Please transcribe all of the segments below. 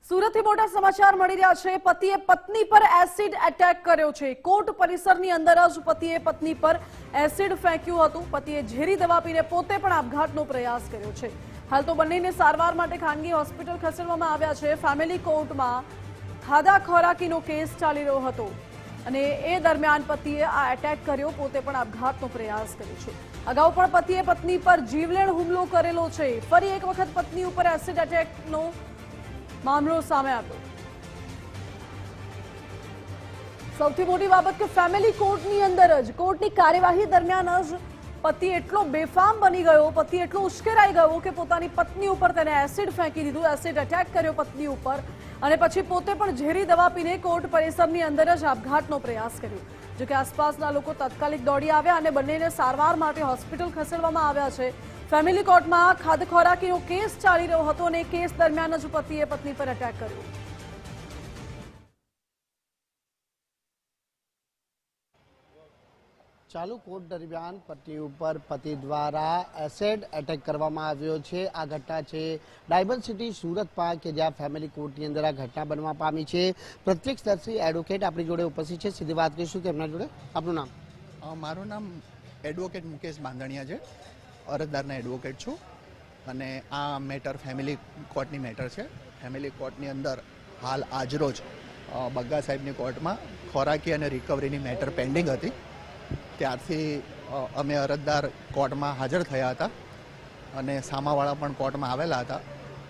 સુરતથી મોટા સમાચાર મળી રહ્યા છે। પતિએ પત્ની પર એસિડ એટેક કર્યો છે। કોર્ટ પરિસરની અંદર જ પતિએ પત્ની પર એસિડ ફેંક્યું હતું। પતિએ ઝેરી દવા પીને પોતે પણ આપઘાતનો પ્રયાસ કર્યો છે। હાલ તો બંનેને સારવાર માટે ખાનગી હોસ્પિટલ ખસેડવામાં આવ્યા છે। ફેમિલી કોર્ટમાં ખાધા ખોરાકીનો કેસ ચાલી રહ્યો હતો અને એ દરમિયાન પતિએ આ એટેક કર્યો, પોતે પણ આપઘાતનો પ્રયાસ કર્યો છે। અગાઉ પણ પતિએ પત્ની પર જીવલેણ હુમલો કરેલો છે। ફરી એક વખત પત્ની ઉપર એસિડ એટેકનો मामलो सामे आव्यो। सौथी मोटी बाबत के फेमिली कोर्टनी अंदर ज कोर्टनी कार्यवाही दरमियान ज पति एटलो बेफाम बनी गयो, पति एटलो उश्केराई गयो के पोतानी पत्नी उपर तेने एसिड फेंकी दीधुं, एसिड अटेक कर्यो पत्नी उपर अने पछी पोते पण झेरी दवा पीने कोर्ट परिसरनी अंदर ज आपघातनो प्रयास कर्यो। जो के आसपासना लोको तात्कालिक दौड़ी आव्या अने बंनेने सारवार माटे होस्पिटल खसेडवामां आव्या छे। फेमिली कोर्ट में खाद्य खोराकीनो केस चाली रह्यो हतो अने केस दरमियान ज पतिए पत्नी पर अटेक कर्यो। चालू कोर्ट दरमियान पति पर पति द्वारा एसिड एटेक करवामां आव्यो छे। आ घटना छे डायमंड सिटी सूरत में के ज्यां फेमिली कोर्टनी अंदर आ घटना बनवा पामी छे। प्रत्यक्षदर्शी एडवोकेट आपणी जोड़े उपस्थित छे, सीधी बात करीशुं तेमना जोड़े। आपनुं नाम? मारुं नाम एडवोकेट मुकेश बांधणिया छे। अरजदारना एडवोकेट छूं अने आ मेटर फेमिली कोर्टनी मेटर छे। फेमिली कोर्टनी अंदर हाल आजरोज बग्गा साहेबनी कोर्टमां खोराकी अने रिकवरीनी मेटर पेन्डिंग हती, त्यारथी अमे अरजदार कोर्टमां हाजर थया हता अने सामावाळा पण कोर्टमां आवेला हता,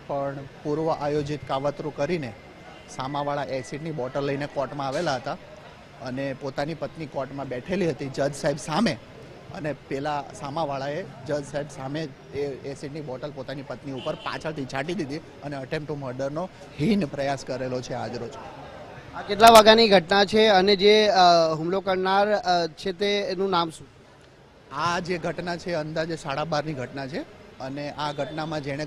पण पूर्व आयोजित कावतरू करीने सामावाळा एसिडनी बोटल लईने कोर्टमां आवेला हता अने पोतानी पत्नी कोर्टमां बेठेली हती जज साहेब सामे અને પેલા સામાવાળાએ જજ સાહેબ સામે એ એસિડની બોટલ પોતાની પત્ની ઉપર પાછળથી છાંટી દીધી અને અટેમ્પ્ટ ટુ મર્ડરનો હીન પ્રયાસ કરેલો છે આજરોજ। આ કેટલા વાગ્યાની ઘટના છે અને જે હુમલો કરનાર છે તેનું નામ શું? આ જે ઘટના છે અંદાજે 12:30ની ઘટના છે અને આ ઘટનામાં જેણે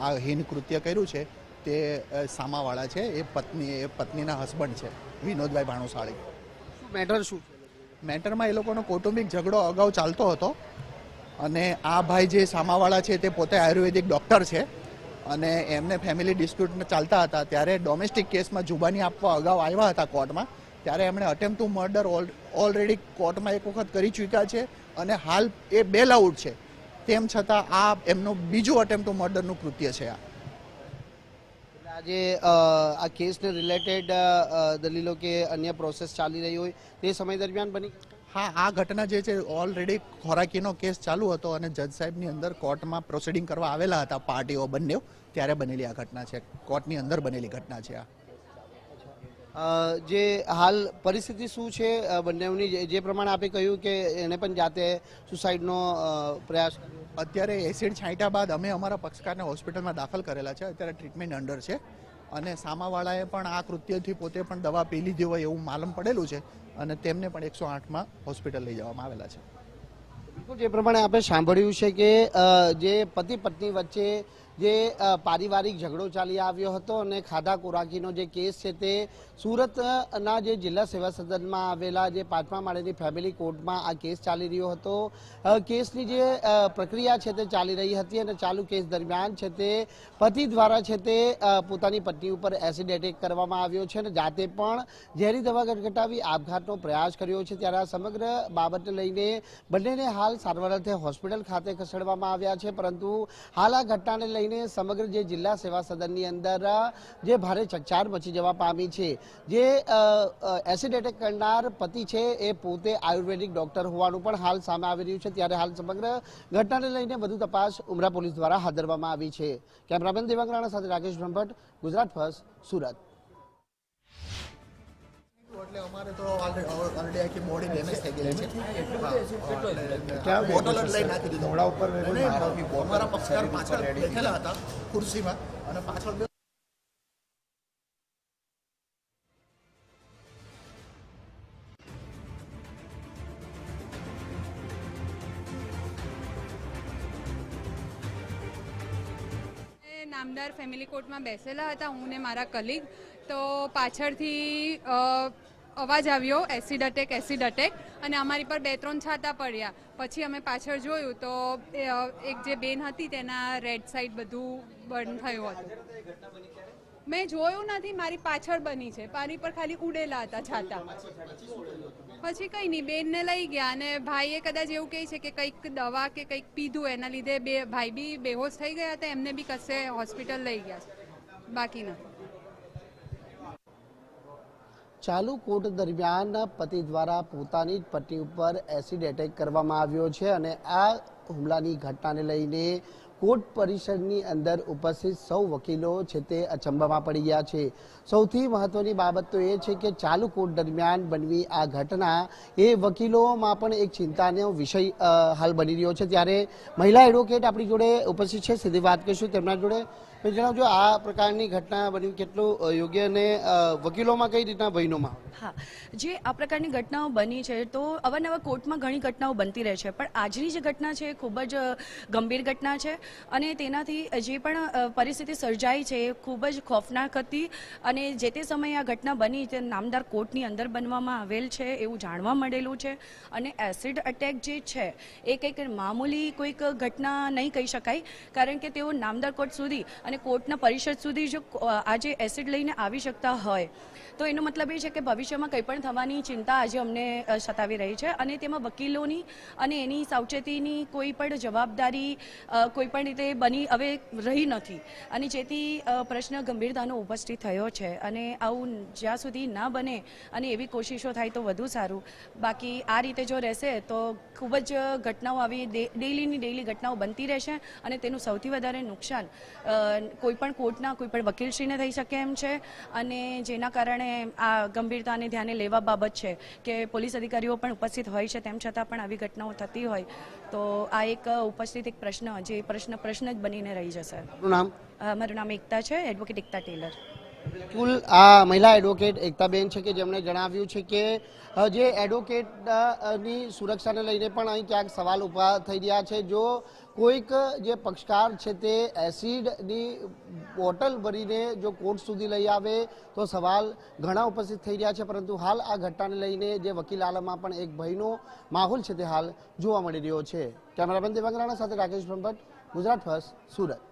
આ હીન કૃત્ય કર્યું છે તે સામાવાળા છે। એ પત્નીના હસબન્ડ છે વિનોદભાઈ ભાણુસાળી। મેટર શું? મેટરમાં એ લોકોનો કૌટુંબિક ઝઘડો અગાઉ ચાલતો હતો અને આ ભાઈ જે સામાવાળા છે તે પોતે આયુર્વેદિક ડૉક્ટર છે અને એમને ફેમિલી ડિસ્પ્યુટ ચાલતા હતા ત્યારે ડોમેસ્ટિક કેસમાં જુબાની આપવા અગાઉ આવ્યા હતા કોર્ટમાં, ત્યારે એમણે અટેમ્પ્ટ ટુ મર્ડર ઓલરેડી કોર્ટમાં એક વખત કરી ચૂક્યા છે અને હાલ એ બેલ આઉટ છે। તેમ છતાં આ એમનું બીજું અટેમ્પ્ટ ટુ મર્ડરનું કૃત્ય છે। આજે આ કેસને રિલેટેડ દલીલો કે અન્ય પ્રોસેસ ચાલી રહી હોય તે સમય દરમિયાન બની? હા, આ ઘટના જે છે ઓલરેડી ખોરાકીનો કેસ ચાલુ હતો અને જજ સાહેબની અંદર કોર્ટમાં પ્રોસિડિંગ કરવા આવેલા હતા પાર્ટીઓ બંને, ત્યારે બનેલી આ ઘટના છે। કોર્ટની અંદર બનેલી ઘટના છે આ। જે હાલ પરિસ્થિતિ શું છે બંનેની? જે પ્રમાણે આપે કહ્યું કે એને પણ જાતે સુસાઇડનો પ્રયાસ કર્યો, અત્યારે એસિડ છાંટ્યા બાદ અમે અમારા પક્ષકારને હોસ્પિટલમાં દાખલ કરેલા છે, અત્યારે ટ્રીટમેન્ટ અંડર છે અને સામાવાળાએ પણ આ કૃત્યથી પોતે પણ દવા પી લીધી હોય એવું માલમ પડેલું છે અને તેમને પણ 108માં હોસ્પિટલ લઈ જવામાં આવેલા છે। બિલકુલ, જે પ્રમાણે આપણે સાંભળ્યું છે કે જે પતિ પત્ની વચ્ચે જે પારિવારિક ઝઘડો ચાલી આવ્યો હતો અને ખાધા ખોરાકીનો જે કેસ છે તે સુરતના જે જિલ્લા સેવા સદનમાં આવેલા જે 5મા માળેની ફેમિલી કોર્ટમાં આ કેસ ચાલી રહ્યો હતો। કેસની જે પ્રક્રિયા છે તે ચાલી રહી હતી અને ચાલુ કેસ દરમિયાન છે તે પતિ દ્વારા છે તે પોતાની પત્ની ઉપર એસિડ એટેક કરવામાં આવ્યો છે અને જાતે પણ ઝેરી દવા ગટગટાવી આપઘાતનો પ્રયાસ કર્યો છે। ત્યારે આ સમગ્ર બાબતને લઈને બંનેને હાલ સારવાર અર્થે હોસ્પિટલ ખાતે ખસેડવામાં આવ્યા છે, પરંતુ હાલ આ ઘટનાને લઈને સમગ્ર જે જિલ્લા સેવા સદનની અંદર જે ભારે ચકચાર મચી જવા પામી છે। જે એસિડ એટેક કરનાર પતિ છે એ પોતે આયુર્વેદિક ડોક્ટર હોવાનું પણ હાલ સામે આવી રહ્યું છે। ત્યારે હાલ સમગ્ર ઘટનાને લઈને વધુ તપાસ ઉમરા પોલીસ દ્વારા હાથ ધરવામાં આવી છે। કેમેરામેન દેવાંગ રાણા સાથે રાકેશ બ્રહ્મભટ્ટ, ગુજરાત ફર્સ્ટ, સુરત। એટલે અમારે તો ઓલરેડી આખી બોડી ડેમેજ થઈ ગયેલી છે। બોટલ જ લઈ નાખી દીધો મોઢા ઉપર। અમારા પક્ષકાર પાછળ બેઠેલા હતા ખુરશીમાં અને પાછળ નામદાર ફેમિલી કોર્ટમાં બેસેલા હતા હું ને મારા કલીગ, તો પાછળથી અવાજ આવ્યો એસિડ અટેક અને અમારી પર 2-3 છાંટા પડ્યા। પછી અમે પાછળ જોયું તો એક જે બેન હતી તેના રેડ સાઈડ બધું બર્ન થયું હતું। મેં જોયું નથી, મારી પાછળ બની છે, મારી પર ખાલી ઉડેલા હતા છાતા. પછી કંઈ નહીં, બેનને લઈ ગયા અને ભાઈએ કદાચ એવું કહે છે કે કંઈક દવા કે કંઈક પીધું એના લીધે ભાઈ બી બેહોશ થઈ ગયા હતા, એમને બી કશે હોસ્પિટલ લઈ ગયા છે, બાકી નથી. ચાલુ કોર્ટ દરમિયાન પતિ દ્વારા પોતાની જ પત્ની ઉપર એસિડ એટેક કરવામાં આવ્યો છે અને આ હુમલાની ઘટનાને લઈને કોર્ટ પરિસરની અંદર ઉપસ્થિત સૌ વકીલો છે તે અચંબામાં પડી ગયા છે. સૌથી મહત્વની બાબત તો એ છે કે ચાલુ કોર્ટ દરમિયાન બનવી આ ઘટના એ વકીલોમાં પણ એક ચિંતાનો વિષય હાલ બની રહ્યો છે. ત્યારે મહિલા એડવોકેટ આપણી જોડે ઉપસ્થિત છે, સીધી વાત કરીશું તેમના જોડે. જણાવજો, આ પ્રકારની ઘટના બની કેટલું યોગ્ય અને વકીલોમાં કઈ રીતના ભયનોમાં? હા, જે આ પ્રકારની ઘટનાઓ બની છે તો અવારનવાર કોર્ટમાં ઘણી ઘટનાઓ બનતી રહે છે, પણ આજની જે ઘટના છે એ ખૂબ જ ગંભીર ઘટના છે અને તેનાથી જે પણ પરિસ્થિતિ સર્જાઈ છે એ ખૂબ જ ખોફનાક હતી અને જે તે સમયે આ ઘટના બની તે નામદાર કોર્ટની અંદર બનવામાં આવેલ છે એવું જાણવા મળેલું છે. અને એસિડ અટેક જે છે એ કંઈક મામૂલી કોઈક ઘટના નહીં કહી શકાય, કારણ કે તેઓ નામદાર કોર્ટ સુધી અને કોર્ટના પરિષદ સુધી જો આજે એસિડ લઈને આવી શકતા હોય તો એનો મતલબ એ છે કે ભવિષ્યમાં કંઈ પણ થવાની ચિંતા આજે અમને સતાવી રહી છે અને તેમાં વકીલોની અને એની સાવચેતીની કોઈ પણ જવાબદારી કોઈ પણ રીતે બની હવે રહી નથી અને જેથી પ્રશ્ન ગંભીરતાનો ઉપસ્થિત થયો છે અને આવું જ્યાં સુધી ના બને અને એવી કોશિશો થાય તો વધુ સારું. બાકી આ રીતે જો રહેશે તો ખૂબ જ ઘટનાઓ આવી ડેઈલી ઘટનાઓ બનતી રહેશે અને તેનું સૌથી વધારે નુકસાન કોઈ પણ કોર્ટના કોઈ પણ વકીલશ્રીને થઈ શકે એમ છે અને જેના કારણે આ ગંભીરતાને ધ્યાને લેવા બાબત છે કે પોલીસ અધિકારીઓ પણ ઉપસ્થિત હોય છે, તેમ છતાં પણ આવી ઘટનાઓ થતી હોય તો આ એક ઉપસ્થિત એક પ્રશ્ન જે પ્રશ્ન જ બનીને રહી જશે. નામ? મારું નામ એકતા છે, એડવોકેટ એકતા ટેલર. બિલકુલ, આ મહિલા એડવોકેટ એકતાબેન છે કે જેમણે જણાવ્યું છે કે જે એડવોકેટની સુરક્ષાને લઈને પણ અહીં ક્યાંક સવાલ ઊભા થઈ રહ્યા છે. જો કોઈક જે પક્ષકાર છે તે એસિડની બોટલ ભરીને જો કોર્ટ સુધી લઈ આવે તો સવાલ ઘણા ઉપસ્થિત થઈ રહ્યા છે, પરંતુ હાલ આ ઘટનાને લઈને જે વકીલ આલમમાં પણ એક ભયનો માહોલ છે તે હાલ જોવા મળી રહ્યો છે. કેમેરામેન દેવાંગ રાણા સાથે રાકેશ બ્રહ્મભટ્ટ, ગુજરાત ફર્સ્ટ, સુરત.